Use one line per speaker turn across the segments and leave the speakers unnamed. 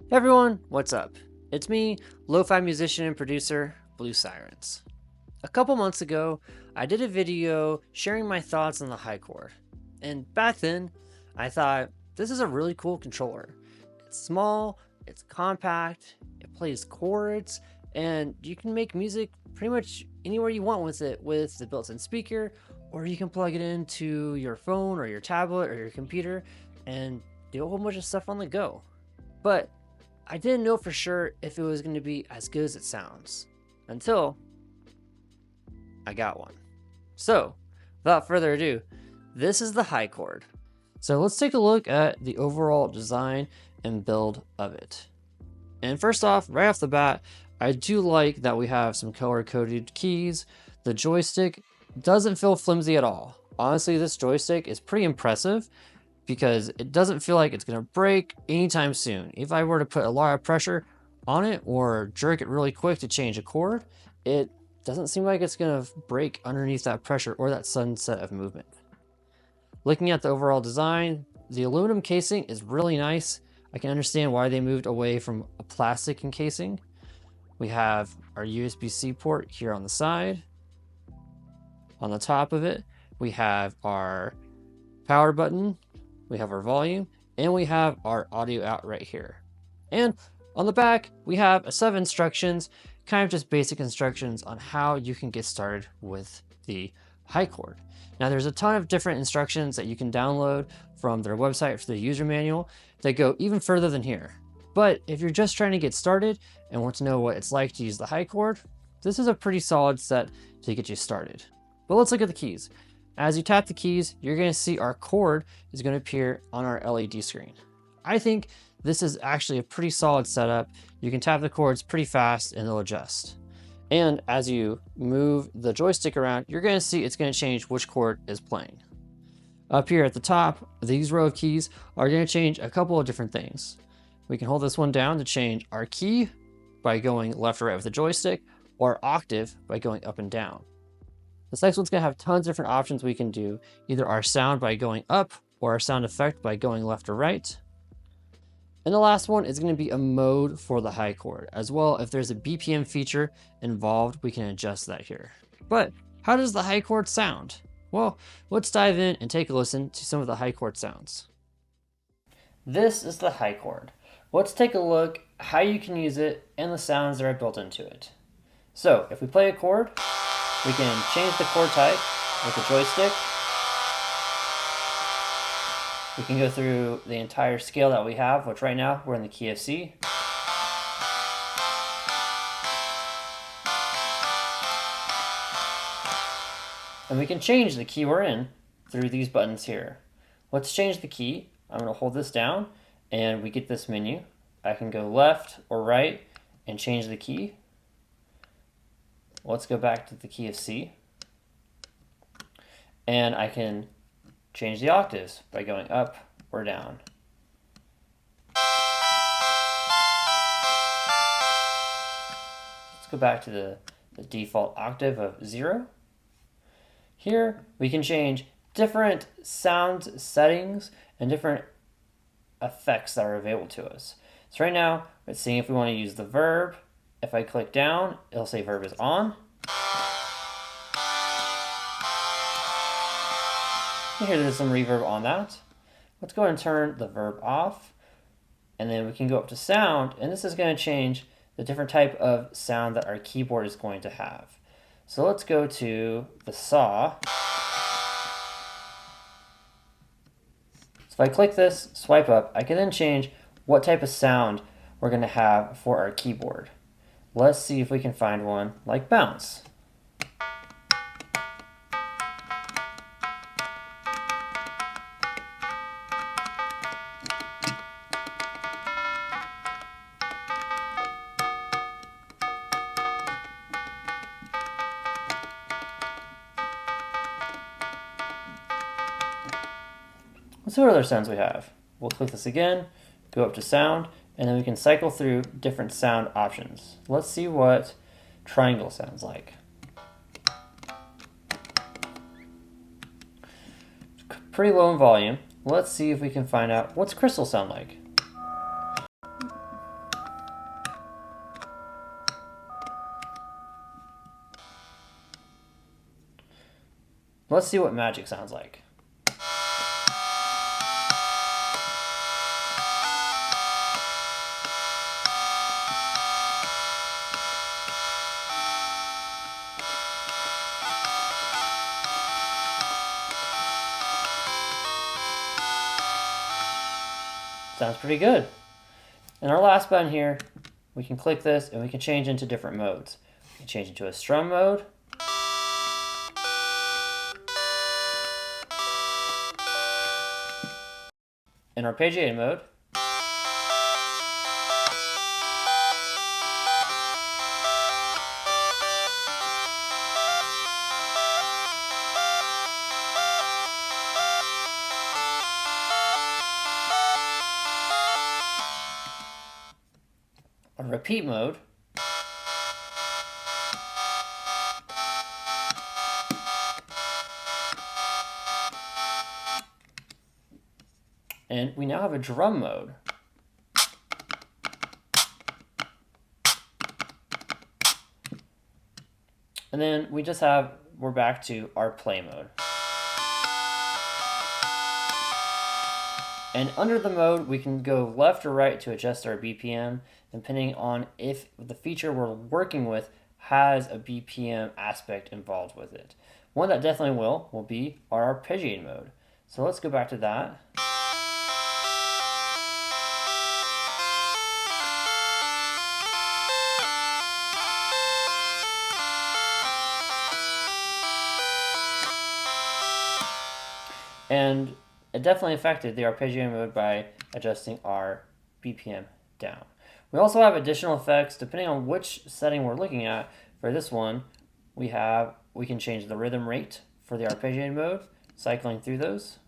Hey everyone, what's up? It's me, lo-fi musician and producer, Blue Sirens. A couple months ago, I did a video sharing my thoughts on the Hi-Chord. And back then, I thought, this is a really cool controller. It's small, it's compact, it plays chords, and you can make music pretty much anywhere you want with it with the built-in speaker, or you can plug it into your phone or your tablet or your computer and do a whole bunch of stuff on the go. But I didn't know for sure if it was going to be as good as it sounds until I got one. So, without further ado, this is the Hi-Chord. So let's take a look at the overall design and build of it. And first off, right off the bat, I do like that we have some color-coded keys. The joystick doesn't feel flimsy at all. Honestly, this joystick is pretty impressive because it doesn't feel like it's going to break anytime soon. If I were to put a lot of pressure on it or jerk it really quick to change a chord, it doesn't seem like it's going to break underneath that pressure or that sudden set of movement. Looking at the overall design, the aluminum casing is really nice. I can understand why they moved away from a plastic encasing. We have our USB-C port here on the side. On the top of it, we have our power button. We have our volume, and we have our audio out right here. And on the back, we have a set of instructions, kind of just basic instructions on how you can get started with the Hi-Chord. Now there's a ton of different instructions that you can download from their website for the user manual that go even further than here. But if you're just trying to get started and want to know what it's like to use the Hi-Chord, this is a pretty solid set to get you started. But let's look at the keys. As you tap the keys, you're going to see our chord is going to appear on our LED screen. I think this is actually a pretty solid setup. You can tap the chords pretty fast and they'll adjust. And as you move the joystick around, you're going to see it's going to change which chord is playing. Up here at the top, these row of keys are going to change a couple of different things. We can hold this one down to change our key by going left or right with the joystick, or octave by going up and down. This next one's going to have tons of different options we can do, either our sound by going up or our sound effect by going left or right. And the last one is going to be a mode for the Hi-Chord. As well, if there's a BPM feature involved, we can adjust that here. But how does the Hi-Chord sound? Well, let's dive in and take a listen to some of the Hi-Chord sounds. This is the Hi-Chord. Let's take a look how you can use it and the sounds that are built into it. So if we play a chord, we can change the chord type with the joystick. We can go through the entire scale that we have, which right now we're in the key of C. And we can change the key we're in through these buttons here. Let's change the key. I'm going to hold this down and we get this menu. I can go left or right and change the key. Let's go back to the key of C. And I can change the octaves by going up or down. Let's go back to the default octave of 0. Here we can change different sound settings and different effects that are available to us. So right now, let's see if we want to use the verb. If I click down, it'll say verb is on. You hear there's some reverb on that. Let's go ahead and turn the verb off. And then we can go up to sound, and this is going to change the different type of sound that our keyboard is going to have. So let's go to the saw. So if I click this, swipe up, I can then change what type of sound we're going to have for our keyboard. Let's see if we can find one like bounce. Let's see what other sounds we have. We'll click this again, go up to sound, and then we can cycle through different sound options. Let's see what triangle sounds like. Pretty low in volume. Let's see if we can find out what's crystal sound like. Let's see what magic sounds like. Sounds pretty good. In our last button here, we can click this and we can change into different modes. We can change into a strum mode. In arpeggiated mode. A repeat mode. And we now have a drum mode. And then we're back to our play mode. And under the mode, we can go left or right to adjust our BPM, depending on if the feature we're working with has a BPM aspect involved with it. One that definitely will be our arpeggiated mode. So let's go back to that. And it definitely affected the arpeggio mode by adjusting our BPM down. We also have additional effects depending on which setting we're looking at. For this one, we can change the rhythm rate for the arpeggiated mode, cycling through those.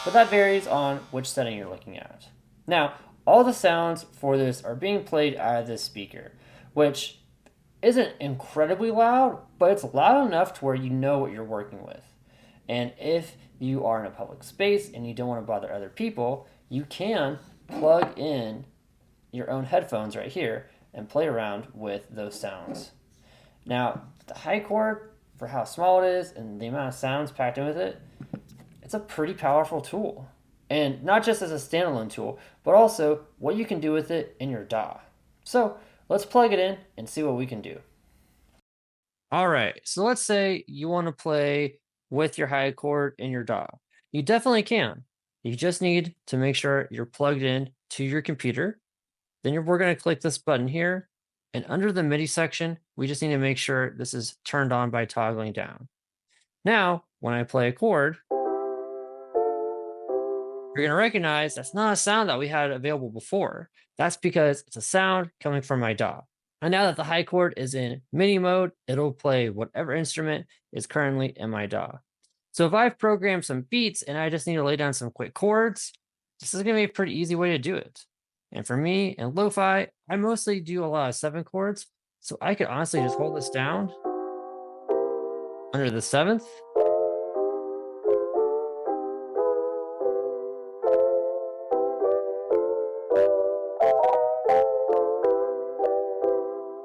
But that varies on which setting you're looking at. Now, all the sounds for this are being played out of this speaker, which isn't incredibly loud, but it's loud enough to where you know what you're working with. And if you are in a public space and you don't want to bother other people, you can plug in your own headphones right here and play around with those sounds. Now, the HiChord, for how small it is and the amount of sounds packed in with it, it's a pretty powerful tool. And not just as a standalone tool, but also what you can do with it in your DAW. So let's plug it in and see what we can do. All right, so let's say you want to play with your HiChord in your DAW. You definitely can. You just need to make sure you're plugged in to your computer. Then we're going to click this button here. And under the MIDI section, we just need to make sure this is turned on by toggling down. Now, when I play a chord, you're going to recognize that's not a sound that we had available before. That's because it's a sound coming from my DAW. And now that the HiChord is in MIDI mode, it'll play whatever instrument is currently in my DAW. So if I've programmed some beats and I just need to lay down some quick chords, this is going to be a pretty easy way to do it. And for me in lo-fi, I mostly do a lot of 7 chords. So I could honestly just hold this down under the 7th.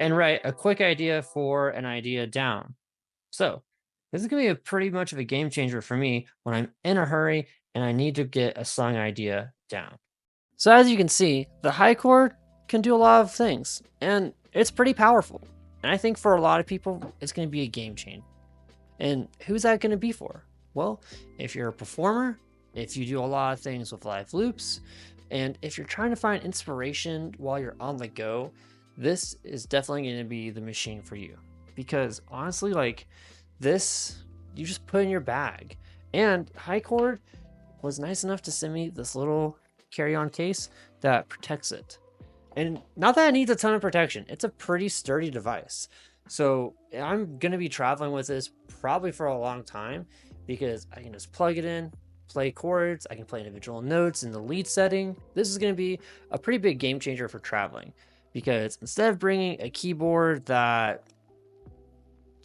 And write a quick idea for an idea down. So this is going to be a pretty much of a game changer for me when I'm in a hurry and I need to get a song idea down. So as you can see, the HiChord can do a lot of things, and it's pretty powerful. And I think for a lot of people, it's going to be a game changer. And who's that going to be for? Well, if you're a performer, if you do a lot of things with live loops, and if you're trying to find inspiration while you're on the go, this is definitely going to be the machine for you. Because honestly, like this, you just put in your bag. And HiChord was nice enough to send me this little carry-on case that protects it. And not that it needs a ton of protection, it's a pretty sturdy device. So I'm going to be traveling with this probably for a long time because I can just plug it in, play chords, I can play individual notes in the lead setting. This is going to be a pretty big game changer for traveling because instead of bringing a keyboard that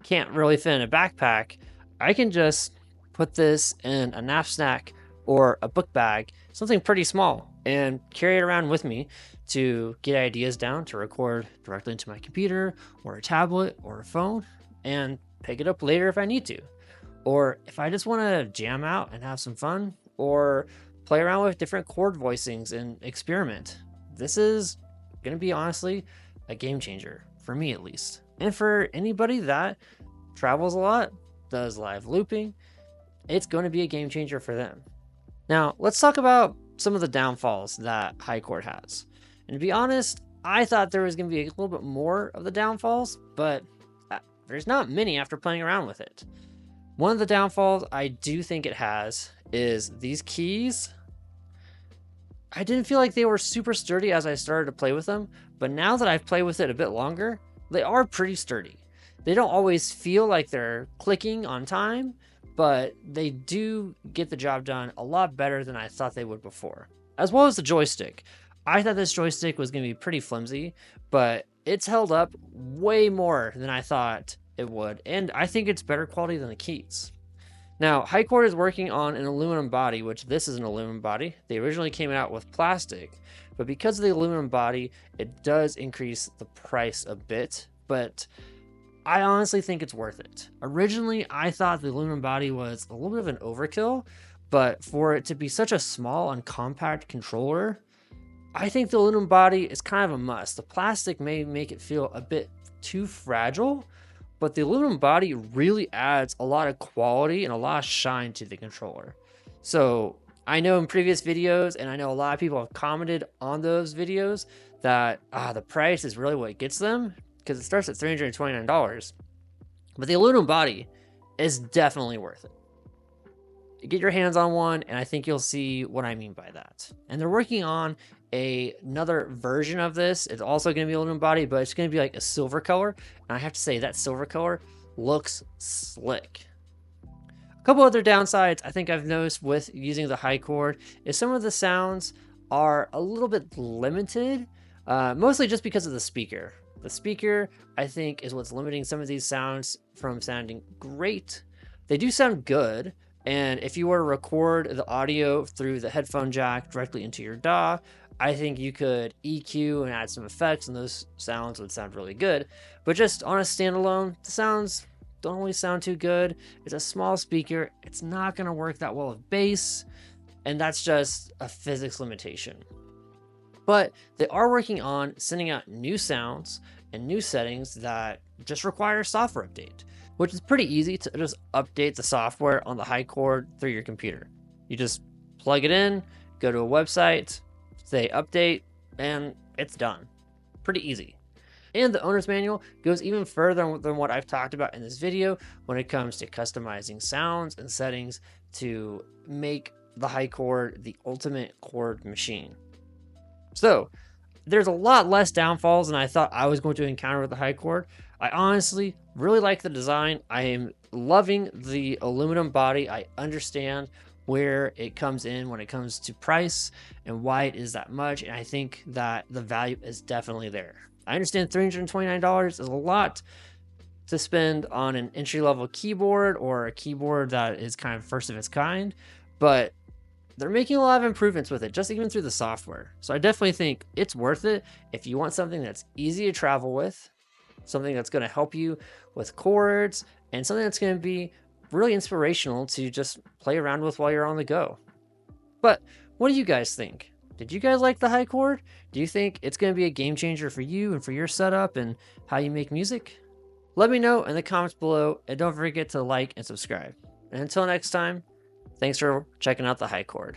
can't really fit in a backpack, I can just put this in a knapsack or a book bag, something pretty small, and carry it around with me to get ideas down to record directly into my computer or a tablet or a phone. and pick it up later if I need to. Or if I just want to jam out and have some fun, or play around with different chord voicings and experiment. This is going to be honestly a game changer, for me at least. And for anybody that travels a lot, does live looping, it's going to be a game changer for them. Now, let's talk about some of the downfalls that HiChord has. And to be honest, I thought there was going to be a little bit more of the downfalls, but there's not many after playing around with it. One of the downfalls I do think it has is these keys. I didn't feel like they were super sturdy as I started to play with them, but now that I've played with it a bit longer, they are pretty sturdy. They don't always feel like they're clicking on time, but they do get the job done a lot better than I thought they would before. As well as the joystick. I thought this joystick was going to be pretty flimsy, but it's held up way more than I thought it would, and I think it's better quality than the keys. Now, HiChord is working on an aluminum body, which this is an aluminum body. They originally came out with plastic, but because of the aluminum body, it does increase the price a bit, but I honestly think it's worth it. Originally, I thought the aluminum body was a little bit of an overkill, but for it to be such a small and compact controller, I think the aluminum body is kind of a must. The plastic may make it feel a bit too fragile, but the aluminum body really adds a lot of quality and a lot of shine to the controller. So I know in previous videos, and I know a lot of people have commented on those videos, that the price is really what gets them, because it starts at $329. But the aluminum body is definitely worth it. Get your hands on one, and I think you'll see what I mean by that. And they're working on another version of this. It's also going to be aluminum body, but it's going to be like a silver color. And I have to say that silver color looks slick. A couple other downsides I think I've noticed with using the HiChord is some of the sounds are a little bit limited, mostly just because of the speaker. The speaker, I think, is what's limiting some of these sounds from sounding great. They do sound good, and if you were to record the audio through the headphone jack directly into your DAW, I think you could EQ and add some effects, and those sounds would sound really good. But just on a standalone, the sounds don't always sound too good. It's a small speaker. It's not going to work that well with bass, and that's just a physics limitation. But they are working on sending out new sounds and new settings that just require a software update, which is pretty easy to just update the software on the HiChord through your computer. You just plug it in, go to a website, say update, and it's done. Pretty easy. And the owner's manual goes even further than what I've talked about in this video when it comes to customizing sounds and settings to make the HiChord the ultimate chord machine. So there's a lot less downfalls than I thought I was going to encounter with the HiChord. I honestly really like the design. I am loving the aluminum body. I understand where it comes in when it comes to price and why it is that much, and I think that the value is definitely there. I understand $329 is a lot to spend on an entry-level keyboard or a keyboard that is kind of first of its kind, but they're making a lot of improvements with it, just even through the software. So I definitely think it's worth it if you want something that's easy to travel with, something that's going to help you with chords, and something that's going to be really inspirational to just play around with while you're on the go. But what do you guys think? Did you guys like the HiChord? Do you think it's going to be a game changer for you and for your setup and how you make music? Let me know in the comments below, and don't forget to like and subscribe. And until next time, thanks for checking out the HiChord.